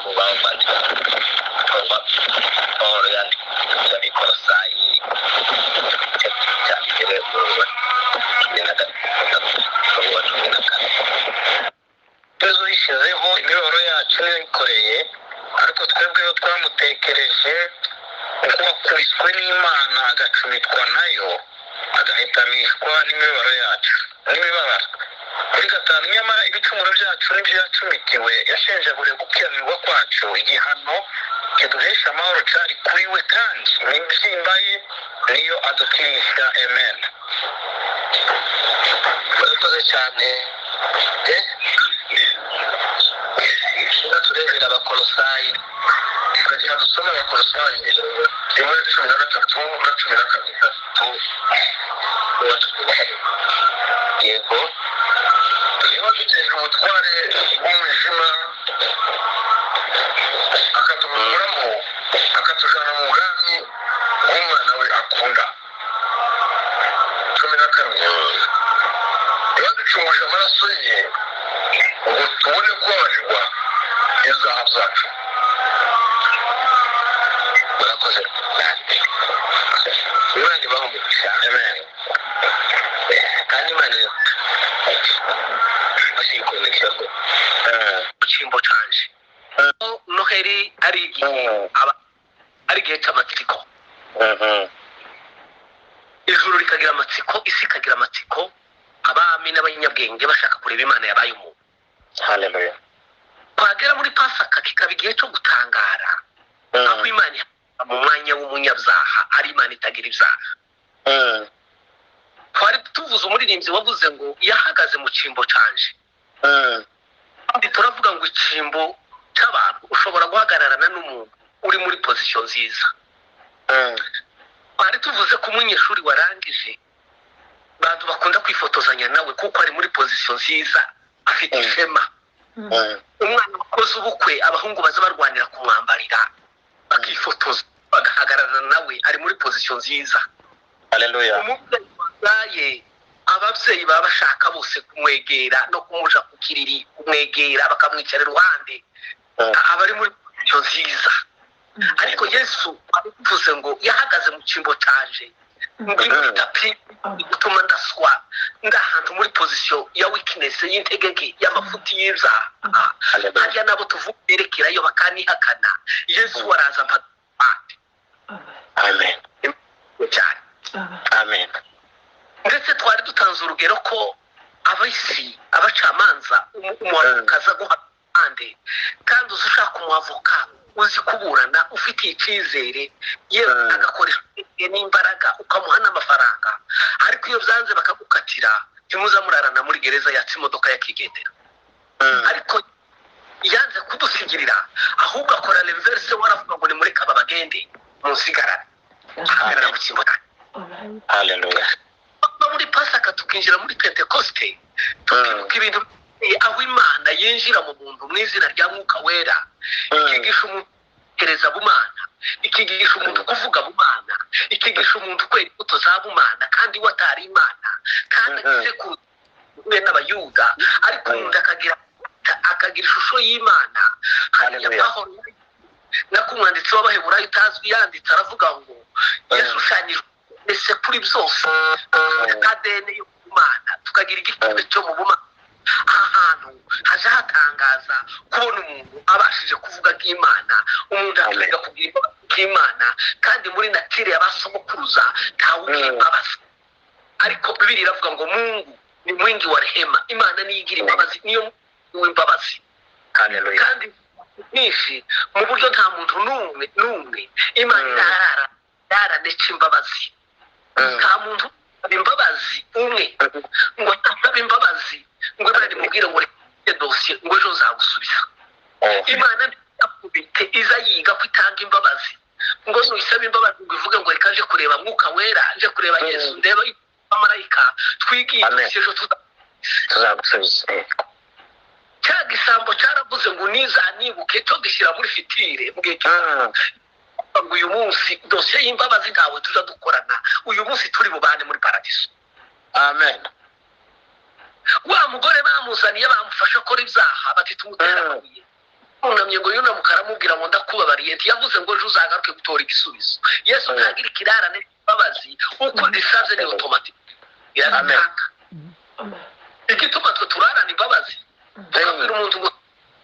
mu bavandimwe Paul yandikira i Kolosayi cyangwa Yesu yishyizeho imibabaro yacu yikoreye, ariko twebweho twamutekereje uko wakubiswe n'Imana agacumitwa nayo, agahitamishwa n'imibabaro yacu n'imibabaro. Kuri gatanu, nyamara ibicumuro byacu n'ibyo yacumitiwe yashenjaguriye gukiranirwa kwacu, igihano kiduhesha amahoro cyari kuri we, kandi n'imibyimba ye niyo adukirisha. Amen. Murakoze cyane. Turebera Abakolosayi, tukagira dusome Abakolosayi 1:13-14. Yego, niba duteje umutware w'umwijima akatubukuramo, akatujana mu bwami bw'umwana we akunda. 14. Niba ducunguje amaraso ye ngo tubone kubabarirwa ibyaha byacu. Murakoze cyane. Imana ibahe umugisha. Amen. Kandi Imana bashyikundikiye ngo cyimbo canje Noheri ari igihe cy'amatsiko. Ijuru rikagira amatsiko, isi ikagira amatsiko, abami n'abanyabwenge bashaka kureba Imana yabaye umuntu. Haleluya. Kwagera muri Pasaka kikaba igihe cyo gutangara, aho Imana mu mwanya w'umunyabyaha ari Imana itagira ibyaha. Twari tuvuze umuririmbyi wavuze ngo yahagaze mu cyimbo canje. Kandi turavuga ngo icyimbo cy'abantu ushobora guhagararana n'umuntu uri muri position nziza. Twari tuvuze ko umunyeshuri warangije bantu bakunda kwifotozanya nawe kuko ari muri position nziza, afite ishema. Umwana wakoze ubukwe abahungu baza barwanira kumwambarira bakifotoza bagahagararana nawe, ari muri position nziza. Haleluya. Umubyeyi wazaye ababyeyi baba bashaka bose kumwegera no kumuja ku kiriri, kumwegera bakamwicara iruhande, abari muri position nziza. Ariko Yesu avuze ngo yahagaze mu cyimbo cyaje, muri tapi gutuma ndaswa ndahantu muri position ya weakness, y'integeke, y'amafuti y'ibyaha. Hariya nabo tuvugerekerayo bakanihakana, Yesu waraza mpati. Amen. Amen. Ndetse twari dutanze urugero ko abisi abacamanza umukaza guhande, kandi ushaka umuavoka uzi kuburana ufite icyizere, yewe agakoresha n'imbaraga ukamuha n'amafaranga, ariko iyo byanze bakagukatira ntimuza murarana muri gereza yatse imodoka yakigendera. Ariko yanze kudusigirira, ahubwo akora reverse, waravuga ngo nimureka aba bagende munsigarane. Ahagarara mu cyimbo. Haleluya. Muri Pasaka tukinjira muri Pentecoste, tukibuka ibintu aho Imana yinjira mu muntu mu izina rya Mwuka Wera, ikigisha umuntu kereza bumana, ikigisha umuntu kuvuga bumana, ikigisha umuntu kwera imbuto za bumana, kandi watari Imana, kandi agisekuru n'abayuda, ariko umuntu akagira ishusho y'Imana. Hariya Pawulo nakumwanditsi w'Abaheburayo utazwi yanditse aravuga ngo yashushanyijwe ese kuri byose ADN y'Imana, tukagira igikombe cyo mu bumana. Ahantu haje hatangaza kubona umuntu abashije kuvuga bw'Imana, umuntu akiga kugira bw'Imana, kandi muri natire y'abasogokuruza ntawugira imbabazi. Ariko Bibiliya iravuga ngo Mungu ni mwingi wa rehema, Imana niyigira imbabazi, niyo w'imbabazi. Kandi nishi mu buryo nta muntu n'umwe Imana yararetse imbabazi. Nta muntu imbabazi umwe ngo atabe imbabazi ngo Imana imubwire ngo reke dosiye ngo ejo nzagusubiza. Imana yakubite iza yiga kwitanga imbabazi, ngo nuyisaba imbabazi ngo ivuge ngo reka nje kureba Mwuka Wera, nje kureba Yesu, ndeba amarayika, twigiye ejo tuzagusubiza. Cya gisambo cyaravuze ngo nibuke cyo gishyira muri fitire mbwiye ngo uyu munsi dosiye y'imbabazi ntawe tuza dukorana, uyu munsi turi bubane muri paradiso. Amen. Wa mugore bamuzaniye bamufasha gukora ibyaha, bati tumutera amabuye, unamye ngo yunamuka aramubwira ngo ndakubabariye ntiyavuze ngo ejo uzagaruke gutora igisubizo. Yesu ntagira ikirarane imbabazi uko risabye ni automatic irazitanga. Igituma twe turarana imbabazi tukabwira umuntu ngo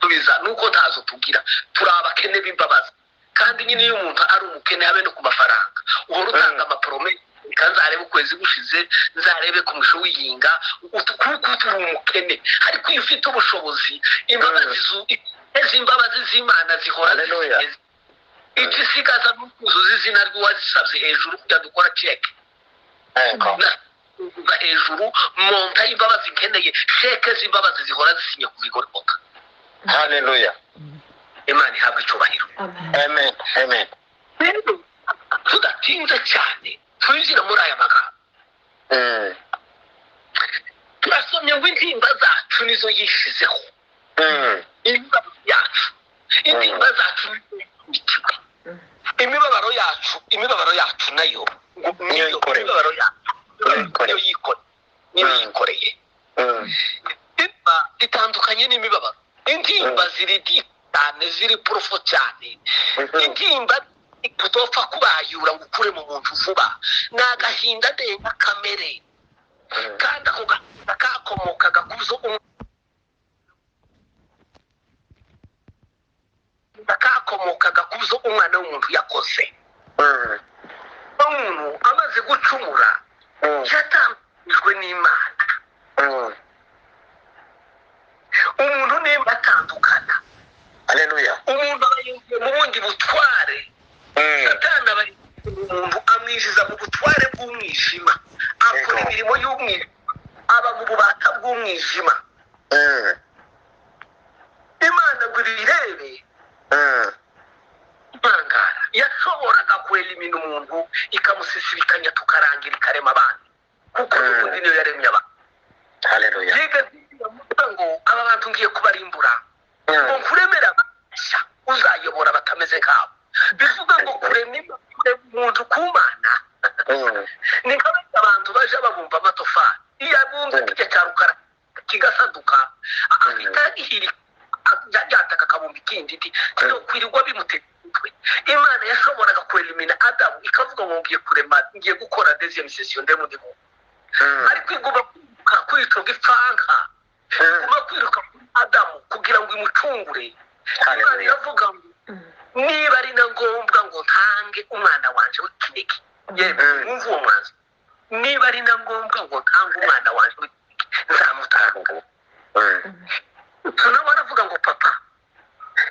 tubiza nuko ntazo tugira turi abakene b'imbabazi. Kandi nyine iyo umuntu ari umukene habe no ku mafaranga uhora utanga amaprome kanzarebe ukwezi gushize nzarebe ku musho wiyinga kuko turi umukene. Ariko iyo ufite ubushobozi imbabazi z'Imana zihora zigeze igisigaza n'ukuzuza izina ry'uwazisabye hejuru kujya dukora check hejuru monta imbabazi nkeneye sheke z'imbabazi zihora zisinye ku bigorboka. Hallelujah. Imana ihabwa icyubahiro. Amen. Amen. Tudatinze cyane twinjira muri aya magambo. Turasomye ngo intimba zacu nizo yishizeho. Imibabaro yacu imibabaro yacu nayo niyo imibabaro yacu niyo yikoreye. Intimba zitandukanye n'imibabaro. Intimba ziri cyane ziri porofo cyane. Intimba utopfa kubayura ngo ukure mu muntu vuba. Ni agahinda ndenga kamere kandi ako gahinda kakomokaga kuzo umwana w'umuntu yakoze. Umuntu amaze gucumura yatandukijwe n'Imana. Umuntu nimba atandukana, Haleluya, umuntu abayinjiye mu bundi butware. Satani umuntu amwinjiza mu butware bw'umwijima, akora imirimo y'umwijima, aba mu bubata bw'umwijima. Imana ngo ibirebe ntangara yashoboraga kwelimina umuntu ikamusisibikanya tukarangira ikarema abandi kuko n'ubundi niyo yaremye abantu. Haleluya. Ngo aba bantu ngiye kubarimbura ngo kuremera abashya uzayobora batameze nkabo. Bivuga ngo kurema umuntu ku Mana ni nk'abandi abantu baje babumva amatofari. Iyo abumva kijya cya rukara kigasaduka ahita ihirika yataka akabumba ikindi kwirirwa bimutera umutwe. Imana yashoboraga kwelimina Adamu ikavuga ngo ngiye gukora deuxième session ndemudimo. Ariko igomba kwicoga ipfanka igomba kwiruka Adamu kugira ngo imucungure. Imana iravuga ngo niba ari na ngombwa ngo ntange umwana wanje w'ikinege. Yewe mwumva uwo mwanzo. Niba ari na ngombwa ngo ntange umwana wanje w'ikinege nzamutanga. Nawe aravuga ngo papa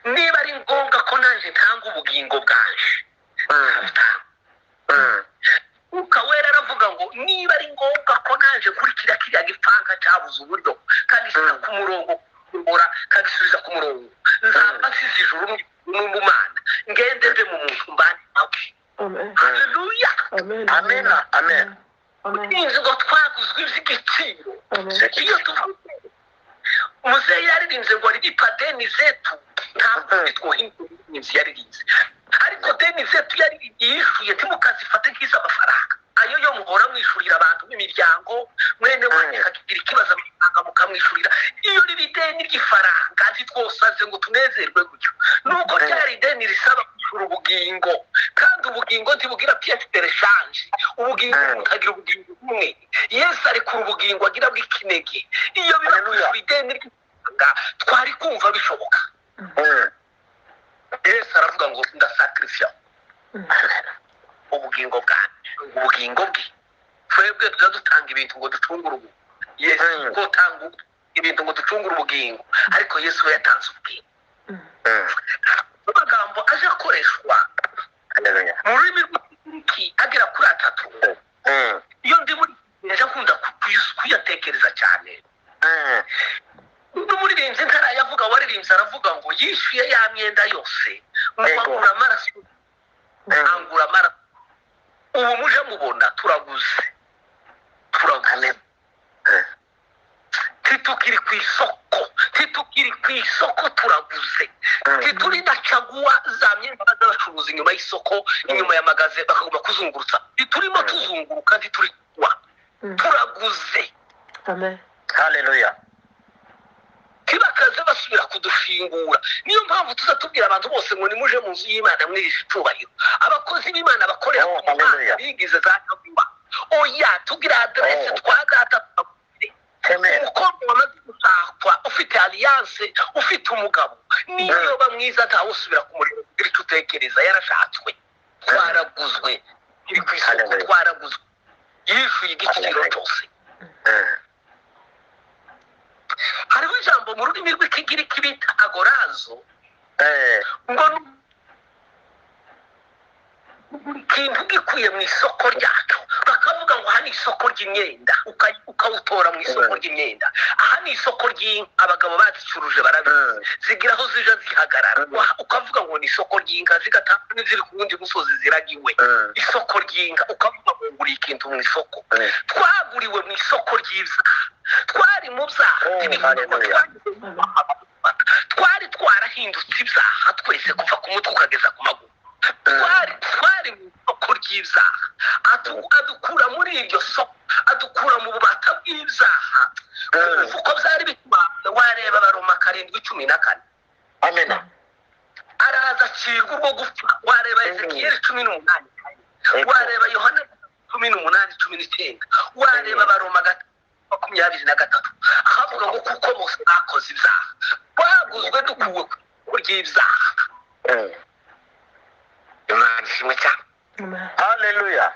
niba ari ngombwa ko nanjye ntanga ubugingo bwanje Mwuka Wera aravuga ngo niba ari ngombwa ko nanjye kurikira kiriya gipfanka cyabuze uburyo kagishyira ku murongo kagisubiza ku murongo nzaba nsize ijuru n'umumana ngende mve mu muntu mbane nawe. Haleluya. Amen. Amen. Utinzi ngo twaguzwe iby'igiciro. Iyo tuvuze umuzeyi yaririmbye ngo ripa deni zetu ntabwo twohinduye yaririmbye. Ariko deni zetu yari yishuye timukazifate nk'iz'amafaranga. Ayo yo muhora mwishurira abantu b'imiryango mwene wanjye akagira ikibazo amafaranga mukamwishurira. Iyo riri deni ry'ifaranga ntitwosaze ngo tunezerwe gutyo. Nuko ryari deni risaba kwishura ubugingo kandi ubugingo ntibugira pièce de rechange. Ubugingo butagira ubugingo bumwe. Yesu ari ku ubugingo agira bw'ikinege. Iyo birakwishura ideni ry'ifaranga twari kumva bishoboka. Yesu aravuga ngo ndasacrifice ubugingo bwanjye ubugingo bwe. Twebwe tuza dutanga ibintu ngo ducungure ubu. Yesu ko tanga ibintu ngo ducungure ubugingo, ariko Yesu yatanze ubugingo. Amagambo aje akoreshwa mu rurimi rw'iki agera kuri 3. Iyo ndi muri yaje akunda kuyatekereza cyane. N'umuririmbyi ntarayavuga waririmbye aravuga ngo yishyuye ya myenda yose ngura amaraso angura amaraso. Ubu muje mubona turaguze titukiri ku isoko turaguze. Tituri na caguwa za myenda z'abacuruzi inyuma y'isoko inyuma ya magaze bakagomba kuzungurutsa. Titurimo tuzunguruka tituri turaguze. Amen. Haleluya. Kiba bakaza basubira kudushingura. Niyo mpamvu tuzatubwira abantu bose ngo nimuje mu nzu y'Imana mwihishe icubahiro. Abakozi b'Imana bakorera ku muhanda bigize za Kabuba, oya tugira adresse twa data. Umukobwa wamaze gushakwa ufite alliance, ufite umugabo, niyo bamwiza ntawe usubira kumureba kugira icyo utekereza, yarashatswe. Twaraguzwe, iri ku isoko twaraguzwe, yishuye igiciro cyose. Hariho ijambo mu rurimi rw'Ikigiriki bita agorazo, ngo ikintu gikuye mu isoko ryacu, bakavuga ngo aha ni isoko ry'imyenda, ukawutora mu isoko ry'imyenda. Aha ni isoko ry'inka, abagabo bazicuruje barabizi, zigira aho zija zihagarara. Ukavuga ngo ni isoko ry'inka, zigatanga n'iziri ku wundi musozi ziragiwe. Isoko ry'inka, ukavuga ngo nguriye ikintu mu isoko. Twaguriwe mu isoko ry'ibyaha, twari mu byaha, twari twarahindutse ibyaha twese kuva ku mutwe ukageza ku maguru. Twari mu isoko ry'ibyaha, adukura muri iryo soko, adukura mu bubata bw'ibyaha. Uko byari bitwaye, wareba Abaroma 7:14. Amena. Araza acirwa urwo gupfa. Wareba Ezekiyeli 18, wareba Yohana 18:19, wareba Abaroma 23, ahavuga ngo kuko bose bakoze ibyaha twaguzwe dukuwe ku ry'ibyaha. Imana ishimwe cyane. Haleluya.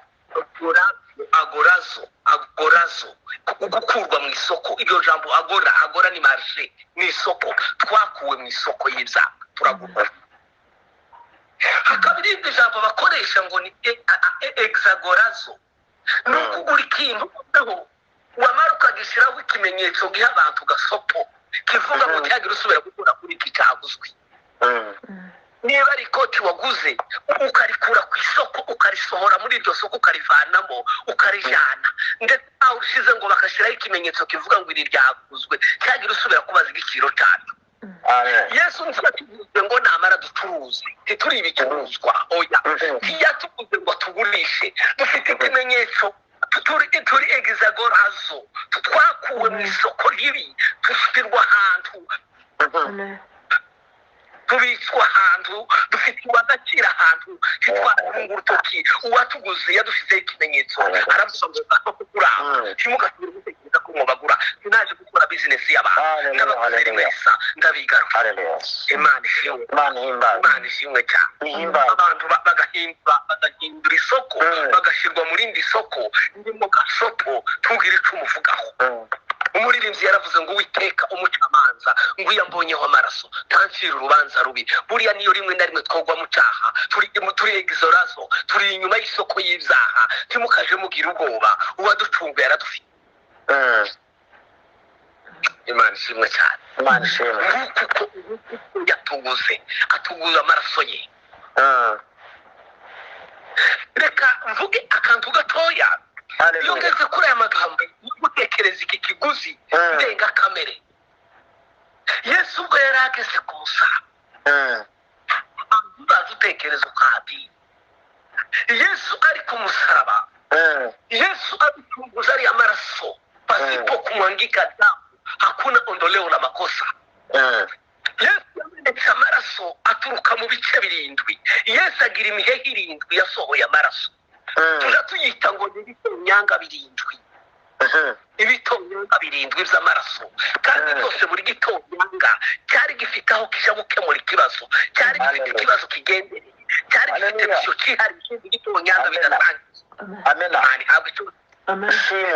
Agorazo gukurwa mu isoko. Iryo jambo agora ni marché, ni isoko. Twakuwe mu isoko y'ibyaha, turagurwa. Hakaba irindi jambo bakoresha ngo ni exagorazo, ni ukugura ikintu wamara ukagishyiraho ikimenyetso giha abantu gasopo kivuga ngo ntihagire usubira gukura kuri iki cyaguzwe. Niba ari ikoti waguze ukarikura ku isoko, ukarisohora muri iryo soko, ukarivanamo, ukarijyana, ndetse aho ushize ngo bakashyiraho ikimenyetso kivuga ngo iri ryaguzwe, ntihagire usubira kubaza igiciro cyaryo. Yesu ntiyatuguze ngo namara ducuruze, ntituri ibicuruzwa, oya. Ntiyatuguze ngo tugurishe, dufite ikimenyetso, turi exagorazo, twakuwe mu isoko ribi, dushyirwa ahantu, tubitswa ahantu, dufitiwe agaciro ahantu, ntitwatunga urutoki. Uwatuguze yadushyizeho ikimenyetso, aravuga ngo nzapfa kugurana, ntimugasubire gutekereza ko mubagura. Sinaje gukora bizinesi y'abantu, ndabaguze rimwe risa, ndabigaruka. Imana ishimwe, Imana ishimwe cyane. Abantu bagahindura isoko, bagashyirwa mu rindi soko, ndi mu gasopo, tubwire icyo umuvugaho. Umuririmbyi yaravuze ngo Uwiteka umucamanza, ngo iyo ambonyeho amaraso ntancira urubanza rubi. Buriya niyo rimwe na rimwe twogwa mu cyaha, turi exorazo, turi inyuma y'isoko y'ibyaha. Ntimukaje mugira ubwoba, uwaducunguye aradufite. Imana ishimwe cyane. Imana ishimwe. Kuko yatuguze, atuguze amaraso ye. Reka mvuge akantu gatoya. Iyo ngeze kuri aya magambo gutekereza iki kiguzi ndengakamere, Yesu ubwo yari ageze ku musaraba, uzaza utekereza ukahati Yesu ari ku musaraba, Yesu aducunguza ariya maraso, pasipo kumwangika damu hakuna ondoleo la makosa. Yesu yamenetse amaraso aturuka mu bice 7. Yesu agira imihehe 7 yasohoye amaraso. Tujya tuyita ngo ni ibitonyanga 7, ibitonyanga 7 by'amaraso. Kandi byose buri gitonyanga cyari gifite aho kija gukemura ikibazo, cyari gifite ikibazo kigendereye, cyari gifite icyo cyihari ikindi gitonyanga bidasanzwe. Amena.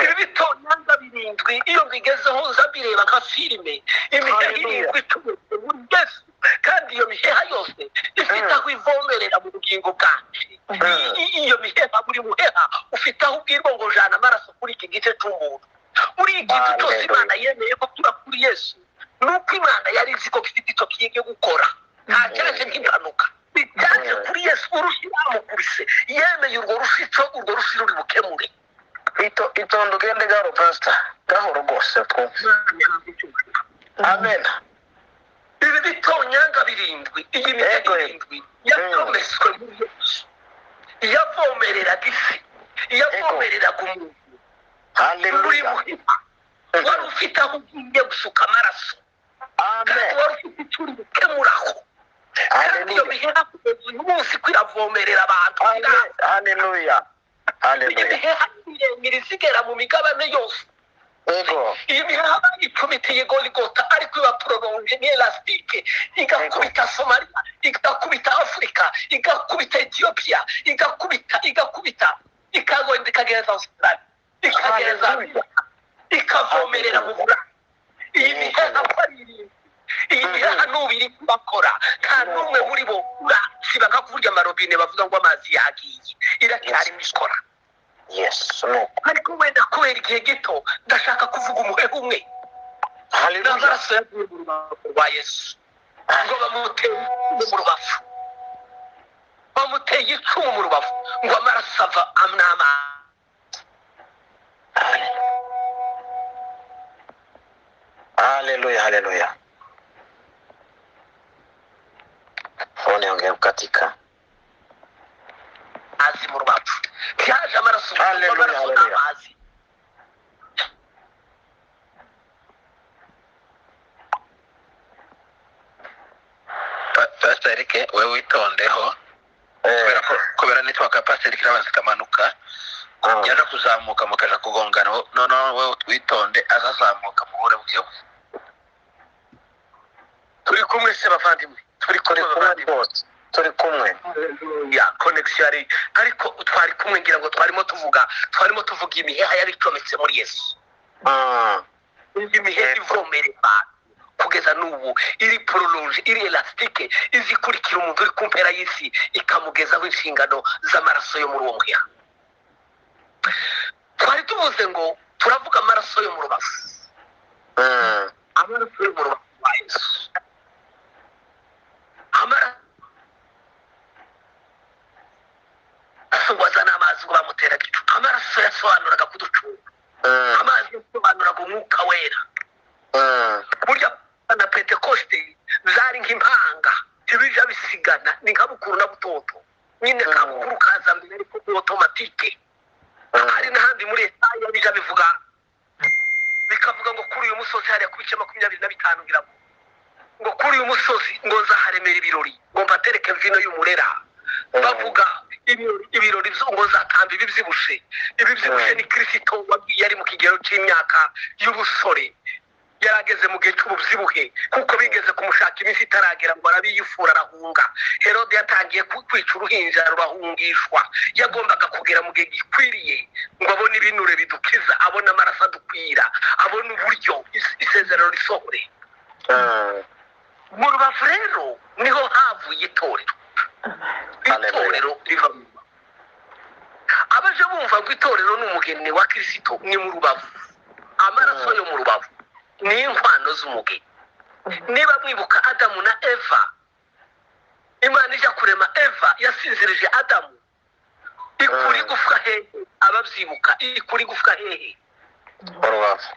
Ibi bitonyanga 7 iyo bigezeho uzabireba nka filime, imihehe 7 itubuze muri Yesu, kandi iyo miheha yose ifite aho ivomerera mu bugingo bwacu. Iyo miheha, buri muheha ufite aho ubwirwa ngo jana amaraso kuri iki gice cy'umuntu. Muri ikintu cyose Imana yemeye ko tuba kuri Yesu, nuko Imana yari izi ko gifite icyo kigiye gukora. Nta cyaje nk'impanuka, byaje kuri Yesu. Urushyi bamukubise, yemeye urwo rushyi ruri bukemure. Itondo ugende gahoro pastor, gahoro rwose twumva. Amen. Ibi bitonyanga 7, iyi miheha 7 yatomeswe muri Yesu, yavomereraga isi, yavomereraga umuntu. Buri muheha wari ufite aho ugiye gusuka amaraso, Amen. wari ufite icyo uri gukemuraho kandi iyo miheha kugeza uyu munsi kwiravomerera abantu Amen. Hallelujah. iyi Hallelujah. miheha miremire isigera mu migabane yose Ego. iyi miheha bayicumitiye Goligota ariko iba prolonge ni elastique igakubita Somalia igakubita Afurika igakubita Ethiopia igakubita ikagenda ikageza Australia ikageza ikavomerera mu Burayi iyi miheha kwariri iyi miheha n'ubiri kubakora nta n'umwe muri bo urasiba nka kuvuga amarobine bavuga ngo amazi yagiye iracyari mikora Yes. No. ariko wenda kubera igihe gito ndashaka kuvuga umuheha umwe Hallelujah. n'amaraso yavuye mu rubavu rwa Yesu ngo bamuteye icumu mu rubavu bamuteye icumu mu rubavu ngo amaraso ava n'amazi Hallelujah. Hallelujah. Phone yangu katika. azi mu rubavu ntihaje amaraso Hallelujah, amaraso hallelujah. n'amazi Pastor Eric wewe witondeho kubera nitwaka Pastor Eric n'abantu kamanuka yaje kuzamuka mukaja kugongana noneho wewe witonde azazamuka muhure bukebu turi kumwe se bavandimwe turi kumwe bavandimwe turi kumwe ya connection ari ariko twari kumwe ngira ngo twarimo tuvuga imiheha yaricometse muri Yesu imiheha ivomerera kugeza n'ubu iri prolonge iri elastique izikurikira umuntu uri kumpera y'isi ikamugezaho inshingano z'amaraso yo muri uwo muheha twari tuvuze ngo turavuga amaraso yo mu rubavu amaraso yo mu rubavu rwa Yesu amaraso ngo azana amazi ngo bamuteraga icupa amaraso yasobanuraga kuducunga amazi yasobanuraga umwuka wera burya na Pentecoste zari nk'impanga ntibija bisigana ni nka bukuru na butoto nyine ka bukuru kaza mbere ariko automatique hari n'ahandi muri Esaya bija bivuga bikavuga ngo kuri uyu musozi hariya ku bice 25 ngira ngo kuri uyu musozi ngo nzaharemera ibirori ngo mbatereke vino y'umurera bavuga ibirori ngo zatamba ibibyibushe ni Kristo yari mu kigero cy'imyaka y'ubusore yarageze mu gihe cy'ububyibuhe kuko bigeze kumushaka iminsi itaragera ngo arabiyifura arahunga Herode yatangiye kwica uruhinja rurahungishwa yagombaga kugera mu gihe gikwiriye ngo abone ibinure bidukiza abone amaraso adukwira abone uburyo isezerano risohore mu rubavu rero niho havuye itorero riva mu rubavu abaje bumva ngo itorero ni umugeni wa Kristo ni mu rubavu amaraso yo mu rubavu ni inkwano z'umugeni niba mwibuka Adamu na Eva Imana ijya kurema Eva yasinzirije Adamu ikuri gufwa hehe ababyibuka ikuri gufwa hehe urubavu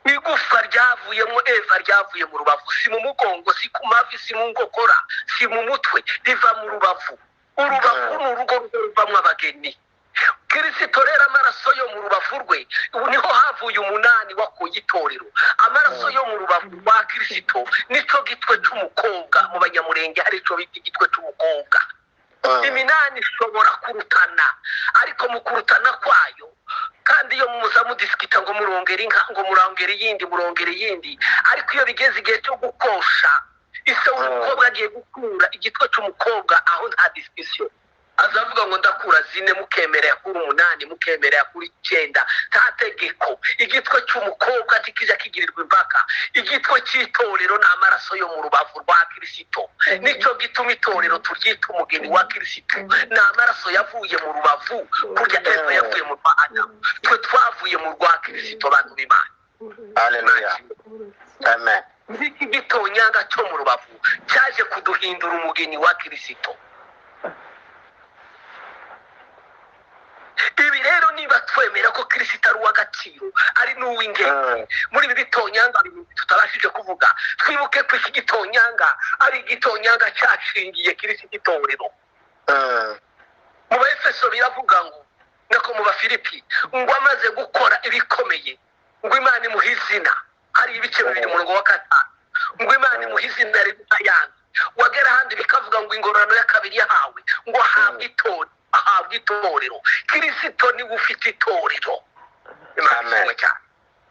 igufwa ryavuyemo Eva ryavuye mu rubavu si mu mugongo si ku mavi si mu ngokora si mu mutwe riva mu rubavu urubavu ni urugo ruvamo abageni Kristo rero amaraso yo mu rubavu rwe niho havuye umunani wakuye itorero amaraso yo mu rubavu rwa Kristo nico gitwe cy'umukobwa mu banyamurenge hari ico bita igitwe cy'umukobwa iminani ishobora kurutana ariko mu kurutana kwayo kandi iyo muza mudisikita ngo murongera inka ngo murongera iyindi ariko iyo bigeze igihe cyo gukosha ise umukobwa agiye gukura igitwe cy'umukobwa aho nta discussion azavuga ngo ndakura 4 mukemerera kuri 8 mukemerera kuri 9 nta tegeko igitwe cy'umukobwa tikija kigirirwa impaka igitwe cy'itorero na amaraso yo mu rubavu rwa Kristo nico gituma itorero turyita umugeni wa Kristo na amaraso yavuye mu rubavu kurya Eva yavuye mu rwa Adamu twe twavuye mu rwa Kristo bantu b'Imana haleluya amen iki gitonyanga cyo mu rubavu cyaje kuduhindura umugeni wa Kristo ibi rero niba twemera ko Kristo ari uw'agaciro ari n'uw'ingenzi muri ibi bitonyanga tutabashije kuvuga twibuke ko iki gitonyanga ari igitonyanga cyashingiye Kristo itorero mu Efeso biravuga ngo nako mu Bafilipi ngo amaze gukora ibikomeye ngo Imana imuha izina hari ibice 2 mu murongo wa 5 ngo imana imuhe izina riruta ayandi, wagera ahandi bikavuga ngo ingororano ya kabiri yahawe, ngo ahabwe itorero. Kirisito niwe ufite itorero. Imana ishimwe cyane.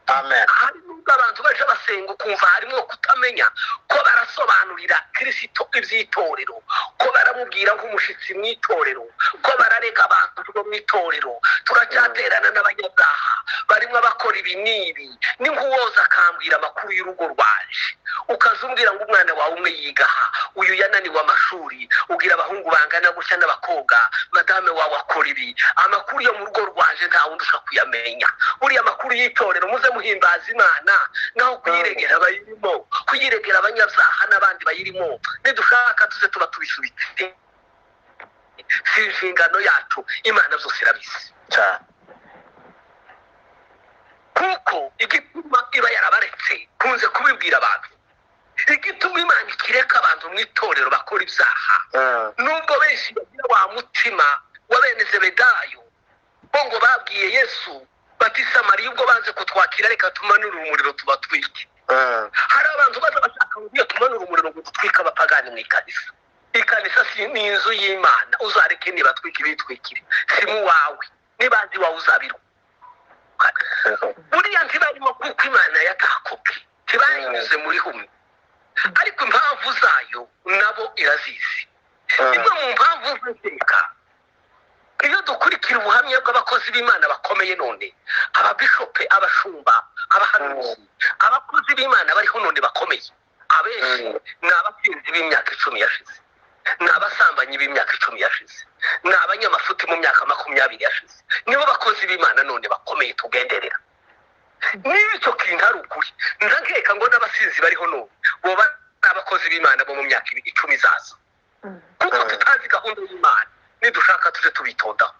Amen. Hari nubwo abantu baje basenga ukumva harimo kutamenya ko barasobanurira Kirisito iby'itorero, ko baramubwira nk'umushitsi mu itorero, ko bararega abantu bo mu itorero. Turacyaterana n'abanyabyaha barimo abakora ibi n'ibi. Ni nk'uwoza akambwira amakuru y'urugo rwaje, ukazumbwira ngo umwana wawe umwe yigaha, uyu yananiwe amashuri, ubwira abahungu bangana gutya n'abakobwa, madame wawe akora ibi. Amakuru yo mu rugo rwaje nta wundi ushaka kuyamenya. Buriya amakuru y'itorero muze muhimbaza Imana, naho kuyiregera abayirimo, kuyiregera abanyabyaha n'abandi bayirimo. Nidushaka tuze tuba tubisubitse, si inshingano yacu. Imana byose irabizi cyane, kuko igituma iba yarabaretse. Kunze kubibwira abantu, igituma Imana ikireka abantu mu itorero bakora ibyaha, nubwo benshi bagira wa mutima wa bene Zebedayo, bo ngo babwiye Yesu bati Samariya ubwo banze kutwakira, reka tumanure umuriro tubatwike. Hari abantu baza bashaka ngo tumanure umuriro ngo dutwike abapagani mu ikanisa. Ikanisa ni inzu y'Imana, uzareke nibatwike ibitwikire, si mu wawe, nibazi wawe uzabiruka. Buriya ntibarimo kuko Imana yatakobwe, ntibanyuze muri humwe, ariko impamvu zayo nabo irazizi. Imwe mu mpamvu z'iteka, iyo dukurikira ubuhamya bw'abakozi b'Imana bakomeye none, ababishope, abashumba, abahanuzi, abakozi b'Imana bariho none bakomeye, abenshi ni abasinzi b'imyaka 10 yashize, ni abasambanyi b'imyaka 10 yashize, ni abanyamafuti mu myaka 20 yashize. Nibo bakozi b'Imana none bakomeye tugenderera. Niba icyo kintu ari ukuri, nkeka ngo n'abasinzi bariho none bo abakozi b'Imana bo mu myaka 10 izaza, kuko tutazi gahunda y'Imana. Nidushaka tuje tubitondaho,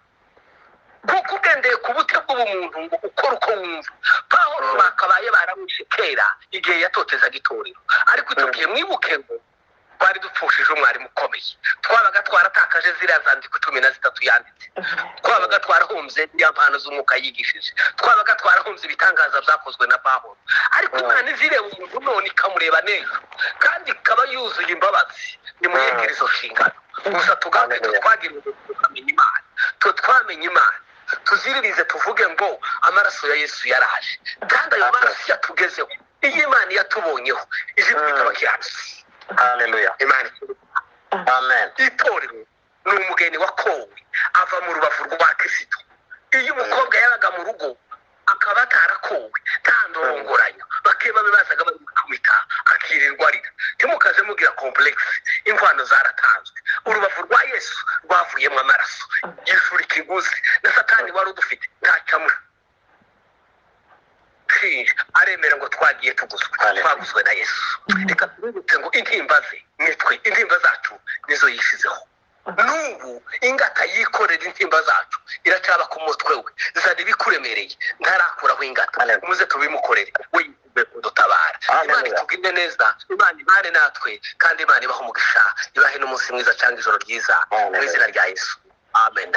kuko ugendeye ku bute bw'ubumuntu ngo ukora uko wumva. Pawulo bakabaye baramwishe kera igihe yatotezaga itorero, ariko tugiye mwibuke ngo twari dupfushije umwarimu ukomeye, twabaga twaratakaje ziriya zandiko 13 yanditse, twabaga twarahombye ya mpano z'umwuka yigishije, twabaga twarahombye ibitangaza byakozwe na Pawulo. Ariko Imana izireba umuntu none ikamureba neza, kandi ikaba yuzuye imbabazi. Nimuyegere izo nshingano gusa tugabe twagira tukamenya Imana, twamenye Imana, tuziririze tuvuge ngo amaraso ya Yesu yaraje, kandi ayo maraso yatugezeho, iyi Imana yatubonyeho, izi twitabakiranutse. haleluya, Imana amen. itorero ni umugeni wakowe ava mu rubavu rwa Kristo. Iyo umukobwa yabaga mu rugo akaba atarakowe, ntandorongoranya, bakeba bazaga bakumita akirirwa arira. Ntimukaze mugira complex, inkwano zaratanzwe. Urubavu rwa Yesu rwavuyemo amaraso, yishura ikiguzi, na Satani wari udufite ntacamura, aremera ngo twagiye twaguzwe na Yesu. Reka tubibutse ngo intimba ze nitwe, intimba zacu nizo yishizeho. N'ubu ingata yikorera intimba zacu iracyaba ku mutwe we, zari bikuremereye, ntarakuraho ingata. Muze tubimukorere, we yitube kudutabara. Imana itugirire neza, Imana ibane natwe, kandi Imana ibahe umugisha, ibahe n'umunsi mwiza cyangwa ijoro ryiza, mu izina rya Yesu, amen.